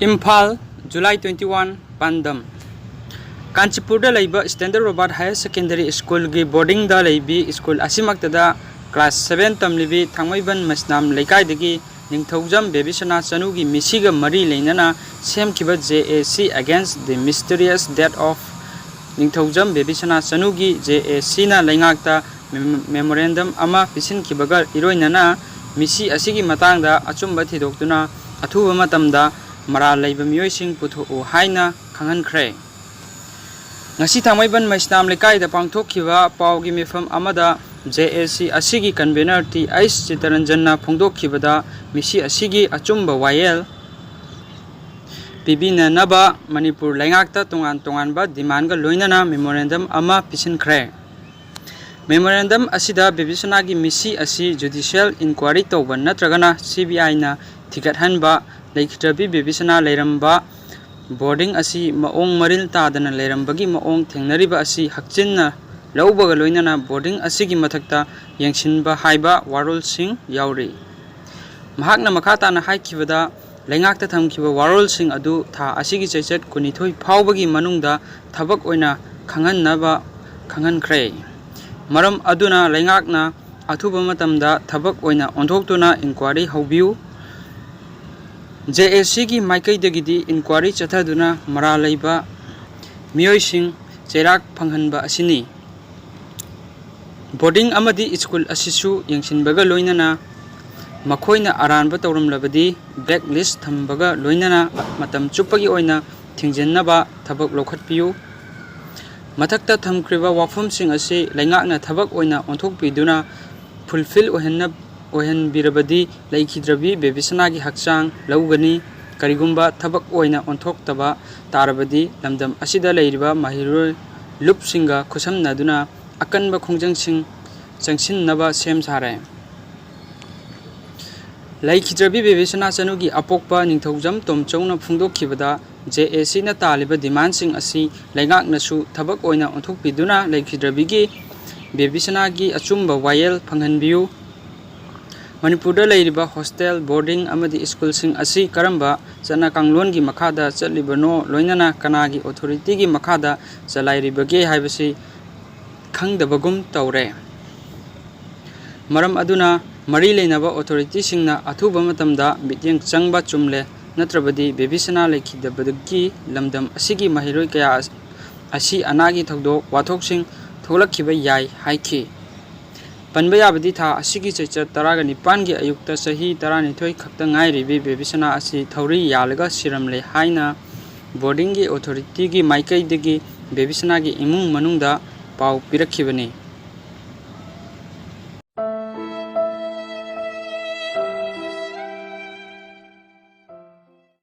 Imphal, July 21, Pandam. Kanchipurda laiba Standard Robarth Higher Secondary School gi boarding da laibi school asimaktada class 7 tamlibi thangmaiban masnam laikai dagi ningthaujam Babysana Chanu Meeshi ga mari leinana semkiba JAC against the mysterious death of ningthaujam Babysana Chanu JAC na laingakta memorandum ama pisinkibaga iroinana Meeshi asigi matangda achumba thidoktuna athuba matamda mara laiba mioising putho haina khangankhre ngasi thangmaiban maisnam lekai da pangthokkiba pawgi mifam amada JAC asigi convener T Ice Chitaranjanna phongdokkibada Meeshi asigi achumba wayel pibina naba Manipur laingakta tongan ba demand ga loinana memorandum ama pisinkhre memorandum asida Babysana Meeshi asi judicial inquiry tawba natragana CBI na thigathanba Laikhitrabi Babysana Lairamba boarding asi maong maril tadana Lairambagi maong thengnariba asi hakchinna laubaga loinana boarding asigi mathakta yengsinba haiba warol sing yauri mahakna makhatana haikibada laingakta thamkiba warol sing adu tha asigi chaichat kunithoi phawbagi manungda thabak oina khangannaba khanghankhre maram aduna laingakna athuba matamda thabak oina onthokhtuna inquiry haubiu JAC की माइकई दगिदी inquiry चथादुना मरा लैबा मियोइसिंग चेराक फंगहनबा असिनी boarding अमदी school असिसु यंगसिनबगा लोइनना मखोइना अरानबा तौरमलबदी black list थंबगा लोइनना मतम चुप्पगी ओइना थिंगजन्नबा थबक लोखटपियु मथक्ता थमख्रिबा वाफमसिंग असि लैंगाकना थबक ओइना ओंथोकपिदुना fulfil ओहन बिरबदी लैखिद्रबी Babysana की हकचांग लौगनी करिगुंबा थबक ओइना ओंथोक्तबा तारबदी लमदम असिदा लैरिबा माहिरोय लुपसिंगा खुसमनादुना अकनबा खोंजंगसिंग चंगसिननबा same सारे लैखिद्रबी Babysana Chanu की अपोक्पा Ningthoujam तोमचौना फुंगदोखिबदा JAC ना तालिबा डिमांडसिंग असि लैंगाकनसु थबक ओइना ओंथोकपिदुना लैखिद्रबी की Babysana की अचुंबा vial फंगहनबियु Manipurda lairiba hostel boarding amadi school sing asi karamba chana kanglon gi makhada chalibano loinana kanagi authority gi makhada chalairibage haibasi khangdabagum tawre maram aduna mari leinaba authority singna athuba matamda mityeng changba chumle natrabadi Babysana lekhidabadagi lamdam asigi mahiroi kaya asi anagi thogdo wathok sing tholakhiba yai haiki Panba yabadi tha asigi chaicha taraga nipan gi ayukta sahi taranithoi khakta ngairibi Babysana asi thauri yalaga siramle haina boarding gi authority gi maikai degi Babysana gi imung manungda pau pirakhibani